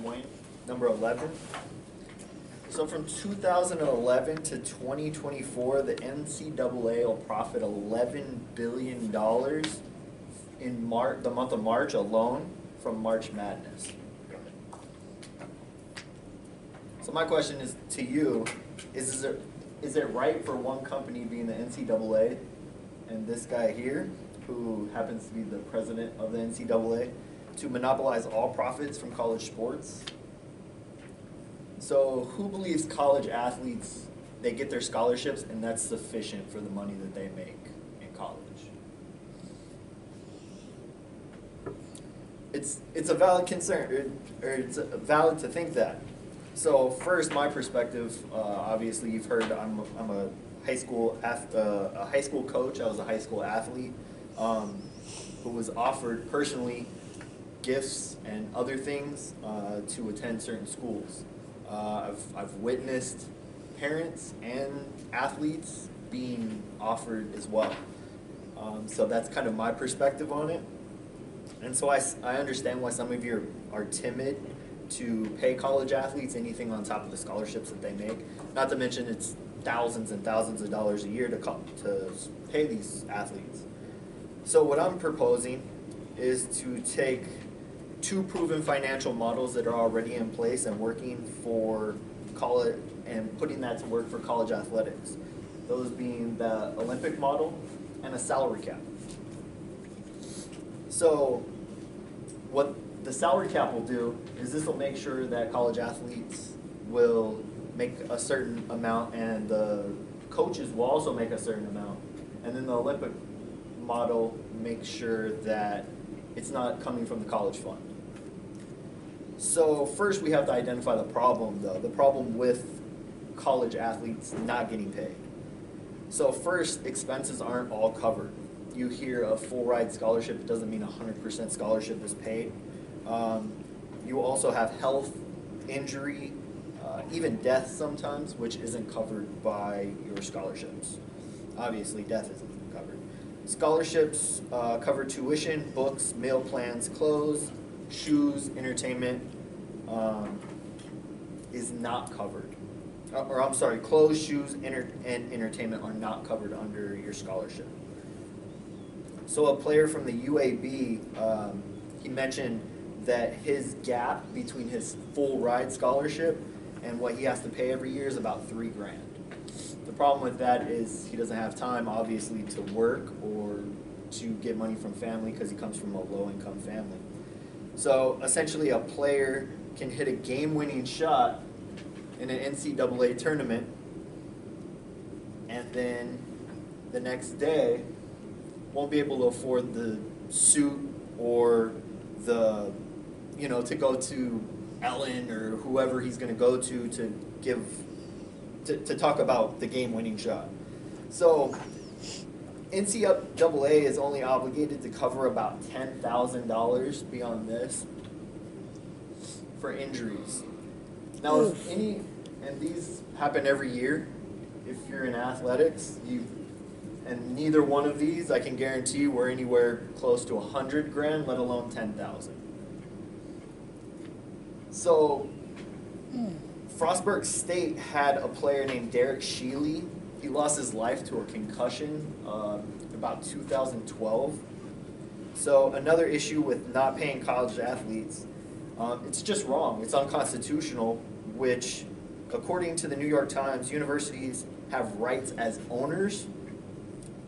Wayne. Number 11. So from 2011 to 2024, the NCAA will profit $11 billion in the month of March alone from March Madness. So my question is to you, is it right for one company being the NCAA and this guy here, who happens to be the president of the NCAA, to monopolize all profits from college sports? So who believes college athletes, they get their scholarships and that's sufficient for the money that they make in college? It's a valid concern, or it's valid to think that. So first, my perspective, obviously you've heard I'm a high school coach. I was a high school athlete who was offered personally gifts and other things to attend certain schools. I've witnessed parents and athletes being offered as well. So that's kind of my perspective on it. And so I understand why some of you are timid to pay college athletes anything on top of the scholarships that they make. Not to mention it's thousands and thousands of dollars a year to pay these athletes. So what I'm proposing is to take two proven financial models that are already in place and working for college and putting that to work for college athletics. Those being the Olympic model and a salary cap. So what the salary cap will do is this will make sure that college athletes will make a certain amount and the coaches will also make a certain amount. And then the Olympic model makes sure that it's not coming from the college fund. So first we have to identify the problem though, the problem with college athletes not getting paid. So first, expenses aren't all covered. You hear a full ride scholarship, it doesn't mean 100% scholarship is paid. You also have health, injury, even death sometimes, which isn't covered by your scholarships. Obviously, death isn't covered. Scholarships cover tuition, books, meal plans, clothes, shoes, entertainment is not covered. Or I'm sorry, clothes, shoes, and entertainment are not covered under your scholarship. So a player from the UAB, he mentioned that his gap between his full ride scholarship and what he has to pay every year is about $3 grand. The problem with that is he doesn't have time, obviously, to work or to get money from family because he comes from a low-income family. So essentially a player can hit a game-winning shot in an NCAA tournament and then the next day won't be able to afford the suit or the, to go to Ellen or whoever he's going to go to talk about the game-winning shot. So NCAA is only obligated to cover about $10,000 beyond this for injuries. Now, if any, and these happen every year, if you're in athletics, and neither one of these, I can guarantee you, we're anywhere close to 100 grand, let alone 10,000. So, Frostburg State had a player named Derek Shealy. He lost his life to a concussion about 2012. So another issue with not paying college athletes, it's just wrong. It's unconstitutional, which, according to the New York Times, universities have rights as owners,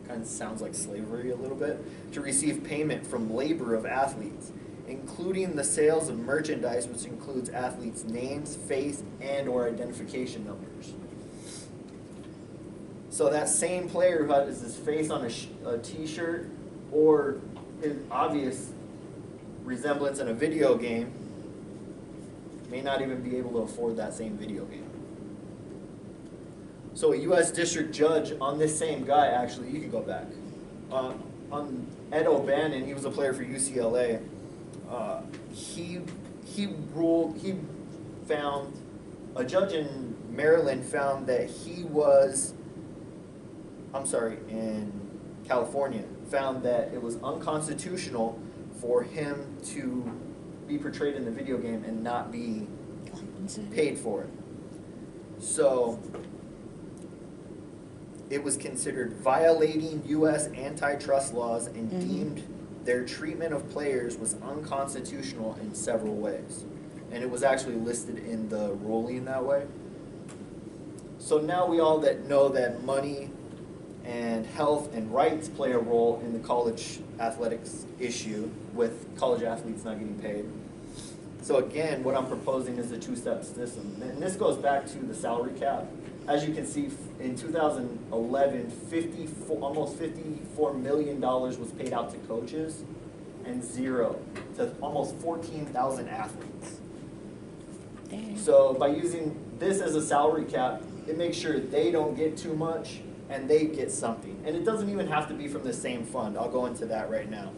kind of sounds like slavery a little bit, to receive payment from labor of athletes, including the sales of merchandise, which includes athletes' names, face, and or identification numbers. So that same player who has his face on a t-shirt or his obvious resemblance in a video game may not even be able to afford that same video game. So a U.S. district judge on this same guy, actually, you can go back, on Ed O'Bannon, he was a player for UCLA. A judge in Maryland found that in California, found that it was unconstitutional for him to be portrayed in the video game and not be paid for it. So it was considered violating U.S. antitrust laws and deemed their treatment of players was unconstitutional in several ways. And it was actually listed in the ruling that way. So now we all know that money and health and rights play a role in the college athletics issue with college athletes not getting paid. So again, what I'm proposing is a two-step system. And this goes back to the salary cap. As you can see, in 2011, almost $54 million was paid out to coaches and zero to almost 14,000 athletes. Dang. So by using this as a salary cap, it makes sure they don't get too much and they get something. And it doesn't even have to be from the same fund. I'll go into that right now.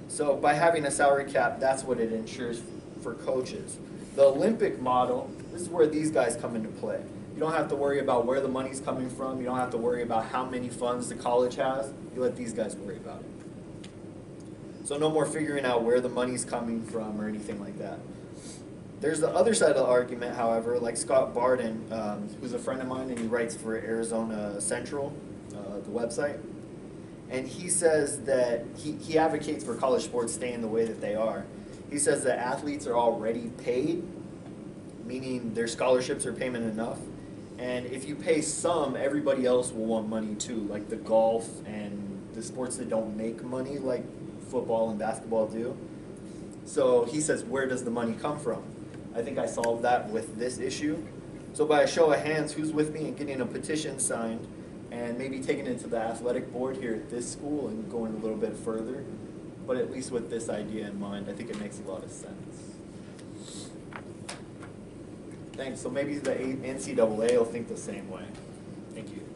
So by having a salary cap, that's what it ensures for coaches. The Olympic model, this is where these guys come into play. You don't have to worry about where the money's coming from. You don't have to worry about how many funds the college has. You let these guys worry about it. So no more figuring out where the money's coming from or anything like that. There's the other side of the argument, however, like Scott Barden, who's a friend of mine, and he writes for Arizona Central, the website. And he says that he advocates for college sports staying the way that they are. He says that athletes are already paid, meaning their scholarships are payment enough. And if you pay some, everybody else will want money too, like the golf and the sports that don't make money, like football and basketball do. So he says, where does the money come from? I think I solved that with this issue. So by a show of hands, who's with me in getting a petition signed and maybe taking it to the athletic board here at this school and going a little bit further? But at least with this idea in mind, I think it makes a lot of sense. Thanks. So maybe the NCAA will think the same way. Thank you.